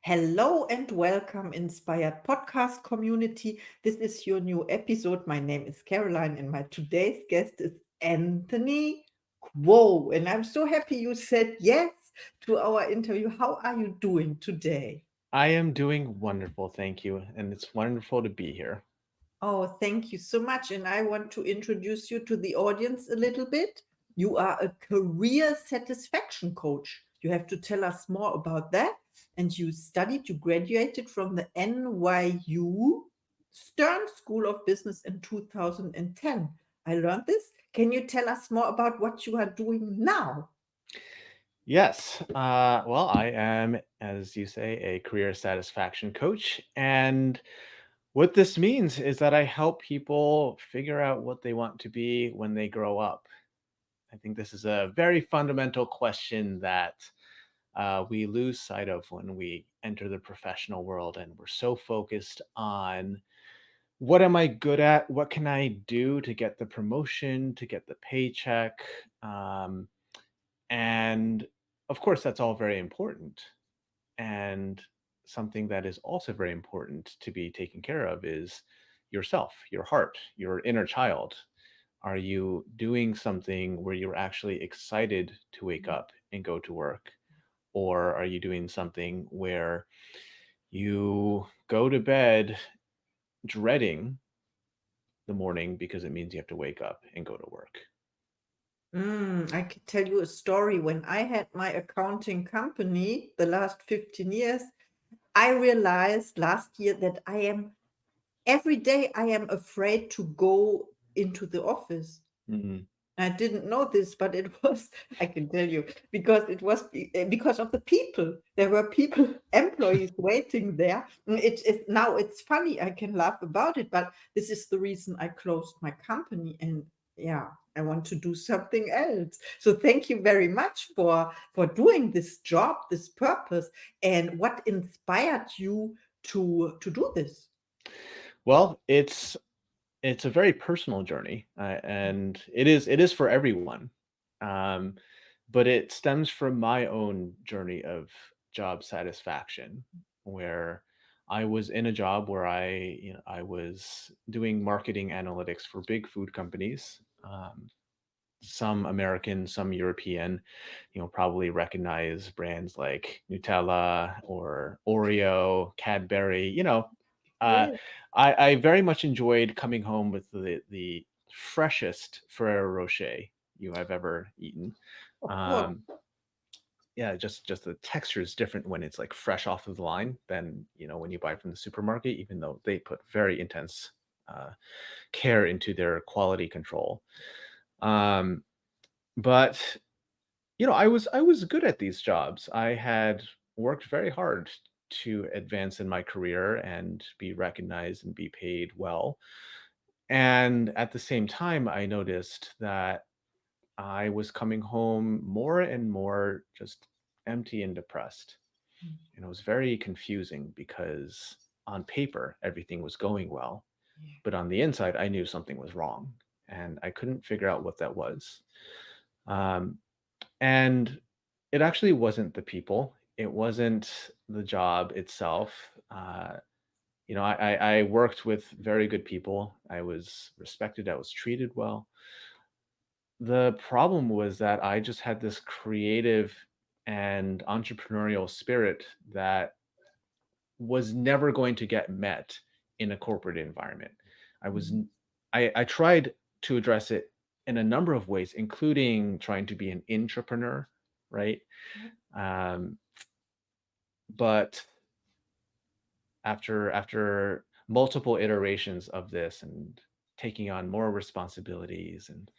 Hello and welcome, Inspired Podcast community. This is your new episode. My name is Caroline, and my today's guest is Anthony Kuo. And I'm so happy you said yes to our interview. How are you doing today? I am doing wonderful, thank you. And it's wonderful to be here. Oh, thank you so much. And I want to introduce you to the audience a little bit. You are a career satisfaction coach. You have to tell us more about that. And you graduated from the NYU Stern School of Business in 2010. I learned this. Can you tell us more about what you are doing now? Yes, well, I am, as you say, a career satisfaction coach. And what this means is that I help people figure out what they want to be when they grow up. I think this is a very fundamental question that we lose sight of when we enter the professional world. And we're so focused on what am I good at? What can I do to get the promotion, to get the paycheck? Um, And of course, that's all very important. And something that is also very important to be taken care of is yourself, your heart, your inner child. Are you doing something where you're actually excited to wake up and go to work? Or are you doing something where you go to bed dreading the morning because it means you have to wake up and go to work? I can tell you a story. When I had my accounting company the last 15 years, I realized last year that I am every day I am afraid to go into the office. Mhm. I didn't know this, but it was, I can tell you, because it was because of the people. There were people, employees waiting there. Now it's funny. I can laugh about it, but this is the reason I closed my company. And yeah, I want to do something else. So thank you very much for doing this job, this purpose, and what inspired you to do this. Well, it's a very personal journey, and it is for everyone. Um, but it stems from my own journey of job satisfaction, where I was in a job where I was doing marketing analytics for big food companies, some American, some European. Probably recognize brands like Nutella or Oreo, Cadbury. Uh, Yes, I very much enjoyed coming home with the freshest Ferrero Rocher you have ever eaten. of course. Um, yeah, just the texture is different when it's like fresh off of the line than when you buy it from the supermarket, even though they put very intense uh, care into their quality control. Um, but I was good at these jobs. I had worked very hard to advance in my career and be recognized and be paid well. And at the same time, I noticed that I was coming home more and more just empty and depressed. And it was very confusing because on paper, everything was going well. But on the inside, I knew something was wrong. And I couldn't figure out what that was. Um, And it actually wasn't the people. It wasn't the job itself. I worked with very good people. I was respected. I was treated well. The problem was that I just had this creative and entrepreneurial spirit that was never going to get met in a corporate environment. I was Mhm. n- I tried to address it in a number of ways, including trying to be an intrapreneur, right? Um, but after multiple iterations of this and taking on more responsibilities and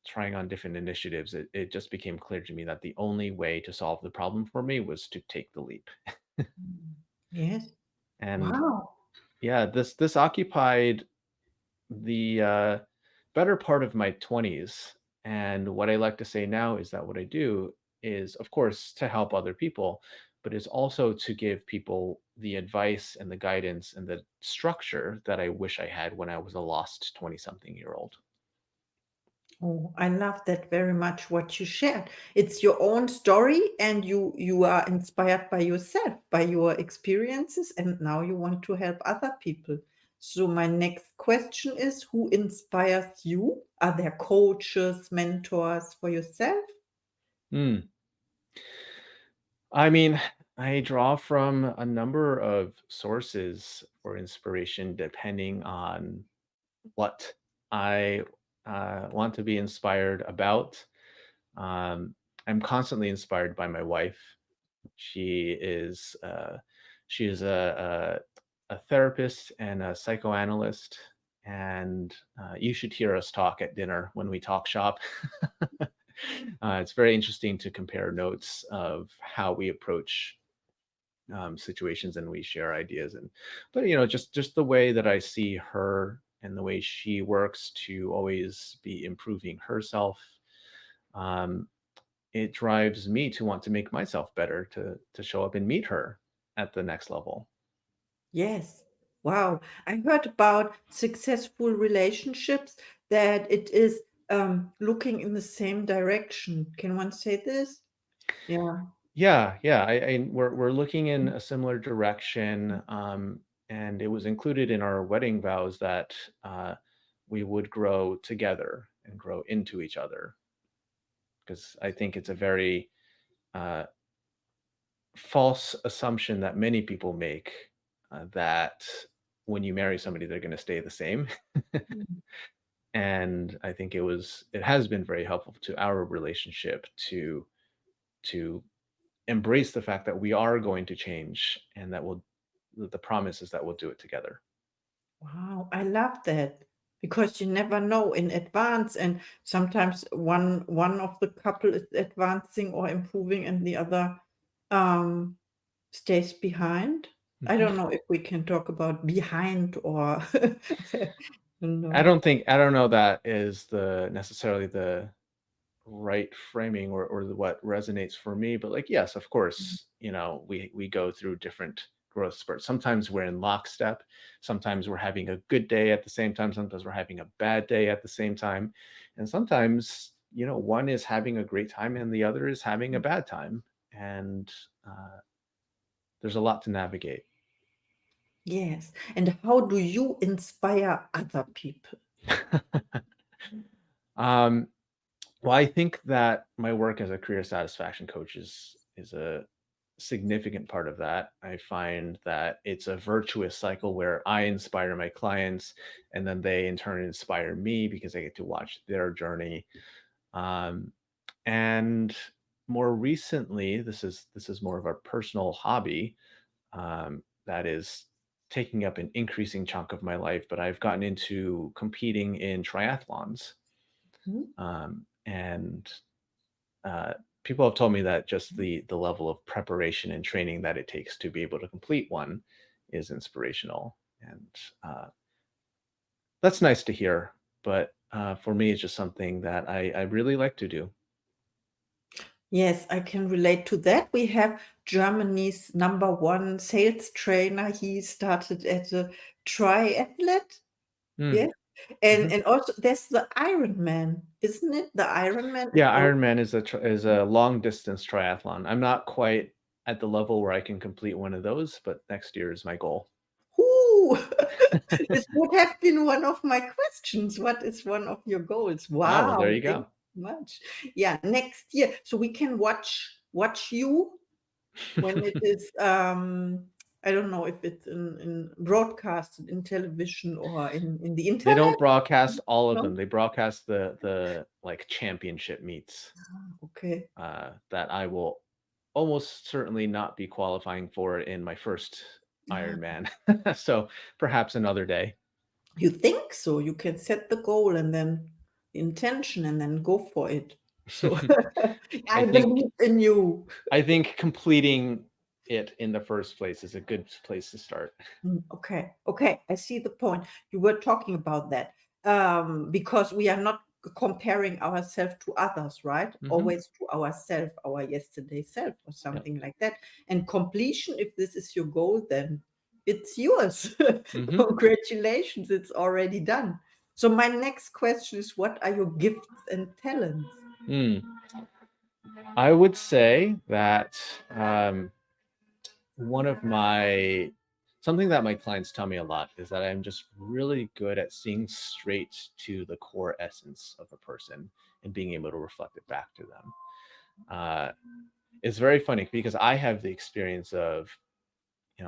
trying on different initiatives, it just became clear to me that the only way to solve the problem for me was to take the leap. Mm. Yes. And Wow. yeah, this occupied the better part of my 20s. And what I like to say now is that what I do is, of course, to help other people, but is also to give people the advice and the guidance and the structure that I wish I had when I was a lost 20 something year old. Oh, I love that very much what you shared. It's your own story and you are inspired by yourself, by your experiences, and now you want to help other people. So my next question is, who inspires you? Are there coaches, mentors for yourself? Hmm. I mean, I draw from a number of sources for inspiration depending on what I want to be inspired about. Um, I'm constantly inspired by my wife. She is she is a therapist and a psychoanalyst, and you should hear us talk at dinner when we talk shop. It's very interesting to compare notes of how we approach situations, and we share ideas. And but just the way that I see her and the way she works to always be improving herself, um, it drives me to want to make myself better, to show up and meet her at the next level. Yes. Wow. I heard about successful relationships that it is looking in the same direction. Can one say this? Yeah. Yeah, yeah. We're looking in a similar direction, and it was included in our wedding vows that we would grow together and grow into each other, because I think it's a very uh, false assumption that many people make, that when you marry somebody, they're going to stay the same. Mm. And I think it has been very helpful to our relationship to embrace the fact that we are going to change, and the promise is that we'll do it together. Wow, I love that because you never know in advance, and sometimes one of the couple is advancing or improving, and the other um, stays behind. I Mhm. don't know if we can talk about behind or no. I don't know that is the necessarily the right framing, or what resonates for me. But like, yes, of course, we go through different growth spurts. Sometimes we're in lockstep, sometimes we're having a good day at the same time, sometimes we're having a bad day at the same time, and sometimes one is having a great time and the other is having a bad time. And there's a lot to navigate. Yes. And how do you inspire other people? um well, I think that my work as a career satisfaction coach is a significant part of that. I find that it's a virtuous cycle where I inspire my clients, and then they in turn inspire me because I get to watch their journey. Um, and more recently, this is more of a personal hobby, that is taking up an increasing chunk of my life. But I've gotten into competing in triathlons, Hmm? and uh, people have told me that just the level of preparation and training that it takes to be able to complete one is inspirational. And that's nice to hear. But for me, it's just something that I really like to do. Yes, I can relate to that. We have Germany's number one sales trainer. He started as a triathlete. Mm, Yes. And mhm. and also there's the Ironman, isn't it? The Ironman is Yeah, also. Ironman is a long distance triathlon. I'm not quite at the level where I can complete one of those, but next year is my goal. Ooh, this would have been one of my questions. What is one of your goals? Ah, well, there Wow, you thank you go. so much. Yeah, next year. So we can watch you when it is I don't know if it's in broadcast in television or in the They don't internet. broadcast all of No? them. They broadcast the like championship meets, Okay. that I will almost certainly not be qualifying for in my first Ah, Ironman. So perhaps another day. you think so? You can set the goal and then the intention and then go for it. So I I think believe in you. I think completing it in the first place is a good place to start. Okay, okay, I see the point. You were talking about that because we are not comparing ourselves to others, right? Hmm. Always to ourselves, our yesterday self, or Yeah. something like that. And completion, if this is your goal, then it's yours. Hmm. Congratulations, it's already done. So my next question is, what are your gifts and talents? Hmm. I would say that one of my something that my clients tell me a lot is that I'm just really good at seeing straight to the core essence of a person and being able to reflect it back to them. Uh, it's very funny because I have the experience of,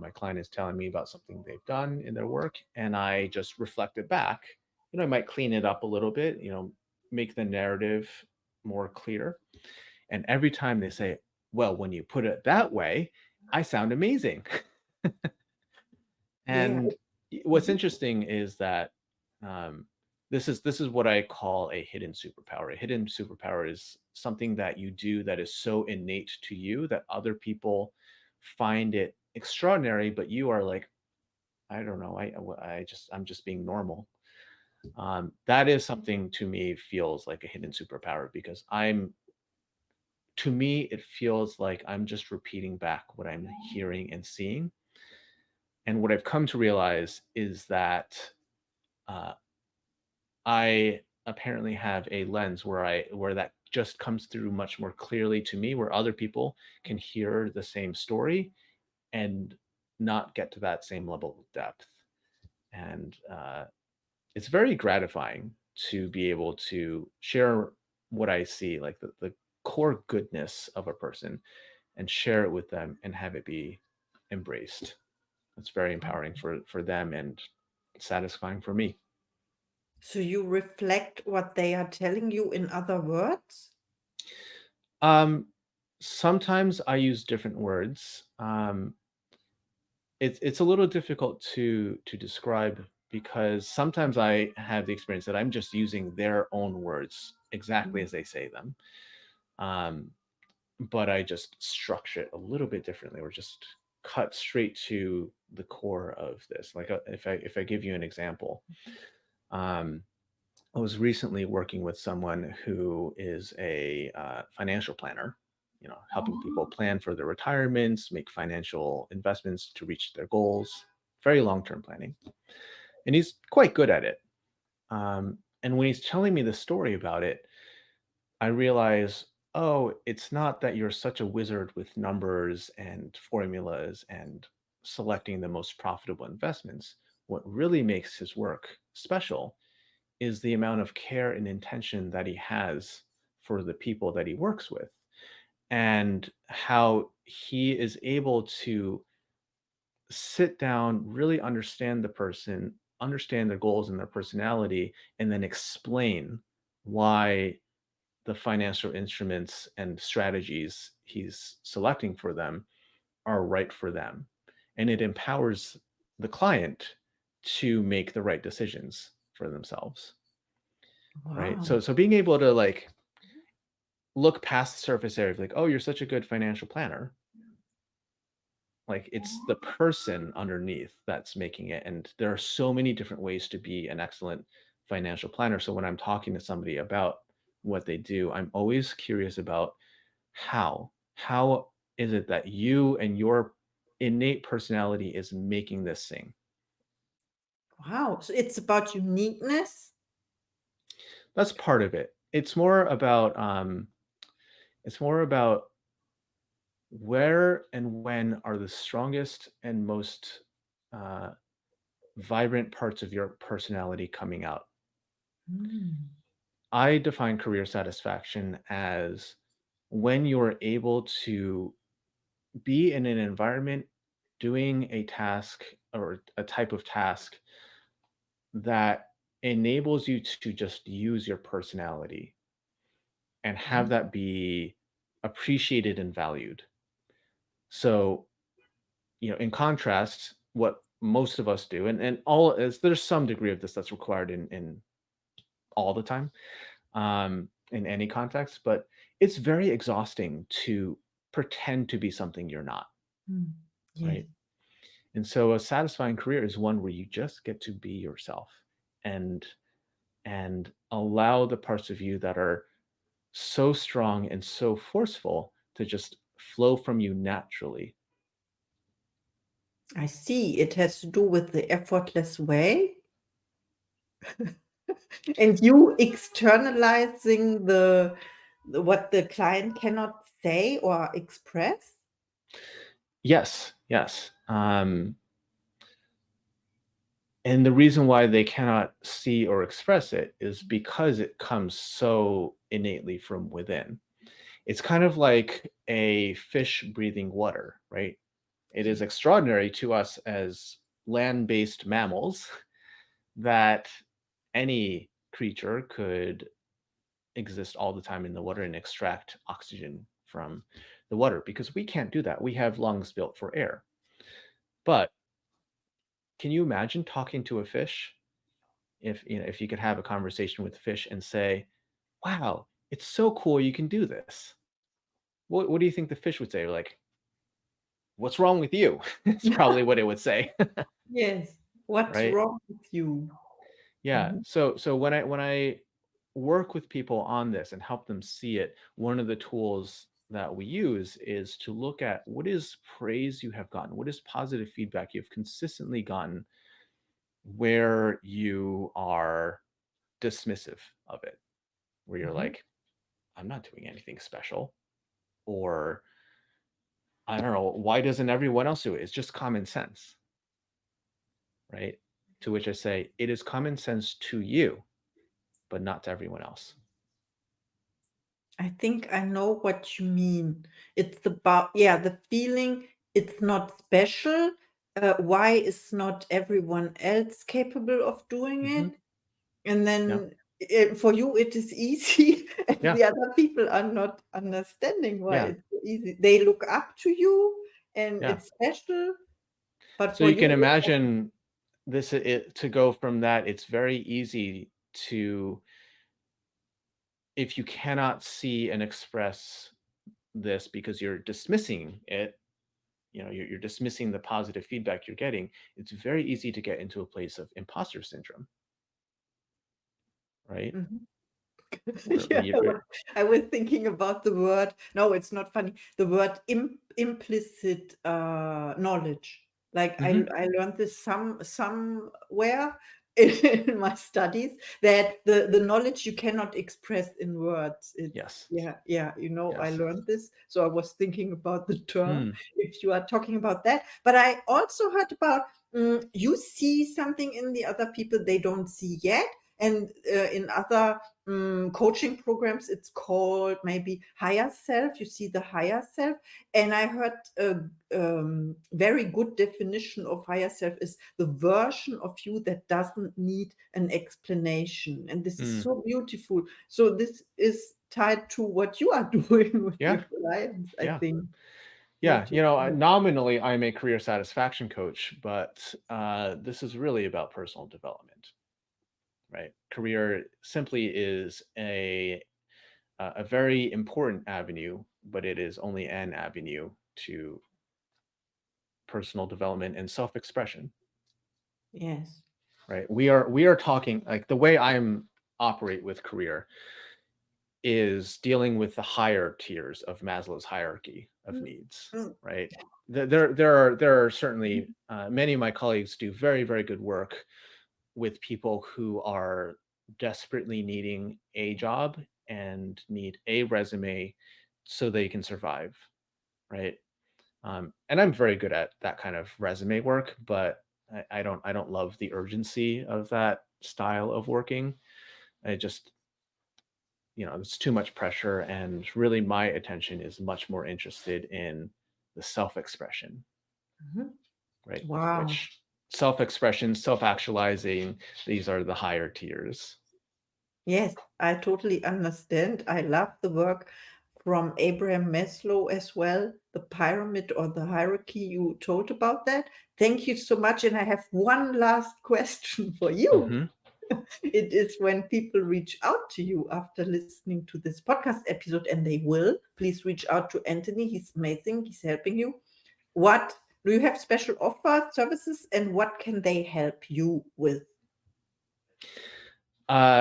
my client is telling me about something they've done in their work, and I just reflect it back. I might clean it up a little bit, make the narrative more clear. And every time they say, well, when you put it that way, I sound amazing. Yeah. And what's Mhm. interesting is that um, this is what I call a hidden superpower. A hidden superpower is something that you do that is so innate to you that other people find it extraordinary, but you are like, I don't know, I'm just being normal. That is something to me feels like a hidden superpower because to me it feels like I'm just repeating back what I'm hearing and seeing. And what I've come to realize is that uh, I apparently have a lens where that just comes through much more clearly to me, where other people can hear the same story and not get to that same level of depth. And it's very gratifying to be able to share what I see, like the core goodness of a person, and share it with them and have it be embraced. It's very empowering for them and satisfying for me. So you reflect what they are telling you in other words? Um, Sometimes I use different words. It's a little difficult to describe because sometimes I have the experience that I'm just using their own words exactly Mm. as they say them. Um, but I just structure it a little bit differently, or just cut straight to the core of this. Like if I give you an example, um, I was recently working with someone who is a financial planner, helping people plan for their retirements, make financial investments to reach their goals, very long term planning. And he's quite good at it. And when he's telling me the story about it, I realize, oh, it's not that you're such a wizard with numbers and formulas and selecting the most profitable investments. What really makes his work special is the amount of care and intention that he has for the people that he works with, and how he is able to sit down, really understand the person, understand their goals and their personality, and then explain why the financial instruments and strategies he's selecting for them are right for them. And it empowers the client to make the right decisions for themselves. Right. Wow. So being able to like look past the surface area of like, oh, you're such a good financial planner. Like it's the person underneath that's making it. And there are so many different ways to be an excellent financial planner. So when I'm talking to somebody about what they do, I'm always curious about how is it that you and your innate personality is making this sing. Wow. So it's about uniqueness. That's part of it. It's more about where and when are the strongest and most uh, vibrant parts of your personality coming out. Mm. I define career satisfaction as when you're able to be in an environment doing a task or a type of task that enables you to just use your personality and have Mm. that be appreciated and valued. So, in contrast, what most of us do, and all is there's some degree of this that's required in all the time, in any context, but it's very exhausting to pretend to be something you're not, Mm. Yes. right? And so a satisfying career is one where you just get to be yourself and allow the parts of you that are so strong and so forceful to just flow from you naturally. I see. It has to do with the effortless way. And you externalizing what the client cannot say or express. Yes, yes. And the reason why they cannot see or express it is because it comes so innately from within. It's kind of like a fish breathing water, right? It is extraordinary to us as land-based mammals that any creature could exist all the time in the water and extract oxygen from the water, because we can't do that. We have lungs built for air. But can you imagine talking to a fish? If you could have a conversation with a fish and say, "Wow, it's so cool you can do this." What do you think the fish would say? Like, "What's wrong with you?" It's probably what it would say, Yes. What's right? wrong with you? Yeah. Mhm. So when I work with people on this and help them see it, one of the tools that we use is to look at what is praise you have gotten, what is positive feedback you've consistently gotten where you are dismissive of it, where you're Mhm. like, "I'm not doing anything special," or "I don't know, why doesn't everyone else do it? It's just common sense," right? To which I say, it is common sense to you, but not to everyone else. I think I know what you mean. It's about, yeah, the feeling it's not special. Why is not everyone else capable of doing Mhm. it? And Yeah. then for you, it is easy, and Yeah. the other people are not understanding why Yeah. it's so easy. They look up to you, and Yeah. it's special, but So for you you, can it's not. imagine to go from that, it's very easy to, if you cannot see and express this because you're dismissing it, you're dismissing the positive feedback you're getting, it's very easy to get into a place of imposter syndrome, right? Mhm. Where Yeah, you're I was thinking about the word. No, it's not funny. The word implicit knowledge. Like Mhm. I learned this somewhere in my studies that the knowledge you cannot express in words. It's Yes. yeah, yeah. I Yes. learned this, so I was thinking about the term. Mm. If you are talking about that, but I also heard about you see something in the other people they don't see yet, and in other coaching programs it's called maybe higher self. You see the higher self, and I heard a very good definition of higher self is the version of you that doesn't need an explanation, and this is Mm. so beautiful. So this is tied to what you are doing with Yeah. your clients, I Yeah. think. Yeah. What you Nominally, I'm a career satisfaction coach, but this is really about personal development, right? Career simply is a very important avenue, but it is only an avenue to personal development and self-expression, Yes. right? We are talking, like, the way I'm operate with career is dealing with the higher tiers of Maslow's hierarchy of Mm, needs, mm, right? There are certainly many of my colleagues do very, very good work with people who are desperately needing a job and need a resume so they can survive, right? And I'm very good at that kind of resume work, but I don't love the urgency of that style of working. I just, it's too much pressure, and really my attention is much more interested in the self-expression, mhm. right? Wow. Which self-expression, self-actualizing, these are the higher tiers. Yes, I totally understand. I love the work from Abraham Maslow as well, the pyramid or the hierarchy. You told about that. Thank you so much. And I have one last question for you. Hmm. It is when people reach out to you after listening to this podcast episode, and they will, please reach out to Anthony. He's amazing. He's helping you. What do you have special offers, services, and what can they help you with?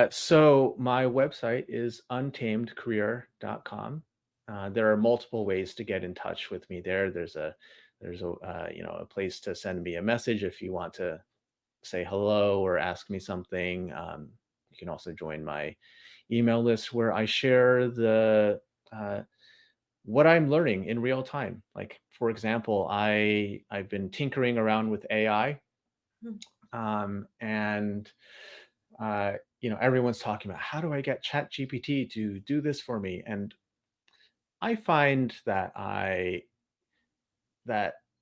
So my website is untamedcareer.com. There are multiple ways to get in touch with me there. There's a place to send me a message if you want to say hello or ask me something. You can also join my email list where I share the uh, what I'm learning in real time. Like for example, I've been tinkering around with AI, Mm. and everyone's talking about how do I get Chat GPT to do this for me, and I find that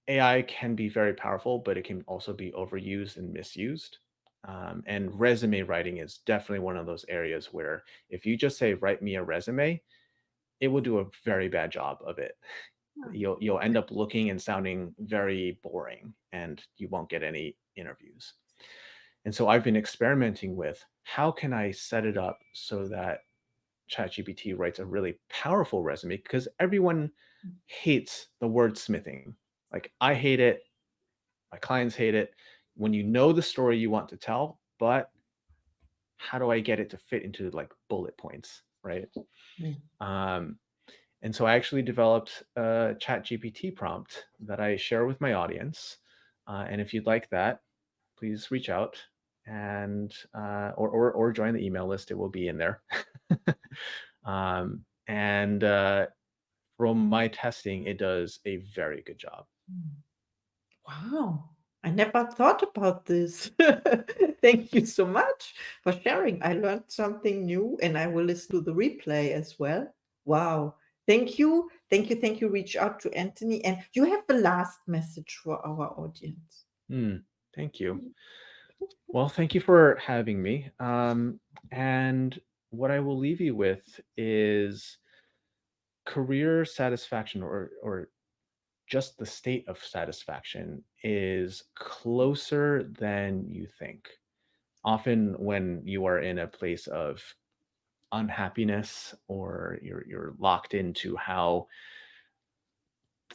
AI can be very powerful, but it can also be overused and misused. And resume writing is definitely one of those areas where if you just say write me a resume, it will do a very bad job of it. Yeah. You'll end up looking and sounding very boring, and you won't get any interviews. And so I've been experimenting with how can I set it up so that ChatGPT writes a really powerful resume, because everyone hates the wordsmithing. Like I hate it, my clients hate it. When you know the story you want to tell, but how do I get it to fit into like bullet points, right? Mm. Um, and so I actually developed a Chat GPT prompt that I share with my audience. And if you'd like that, please reach out and or join the email list. It will be in there. And from my testing, it does a very good job. Mm. Wow. I never thought about this. Thank you so much for sharing. I learned something new and I will listen to the replay as well. Wow. Thank you. Thank you. Thank you. Reach out to Anthony. And you have the last message for our audience. Hmm, thank you. Well, thank you for having me. And what I will leave you with is career satisfaction, or just the state of satisfaction, is closer than you think. Often when you are in a place of unhappiness, or you're locked into how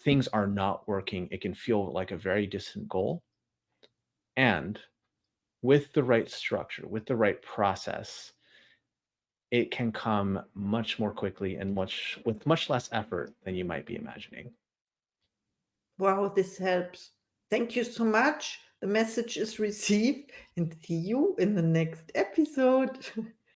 things are not working, it can feel like a very distant goal. And with the right structure, with the right process, it can come much more quickly and much with much less effort than you might be imagining. Wow, this helps. Thank you so much. The message is received and see you in the next episode.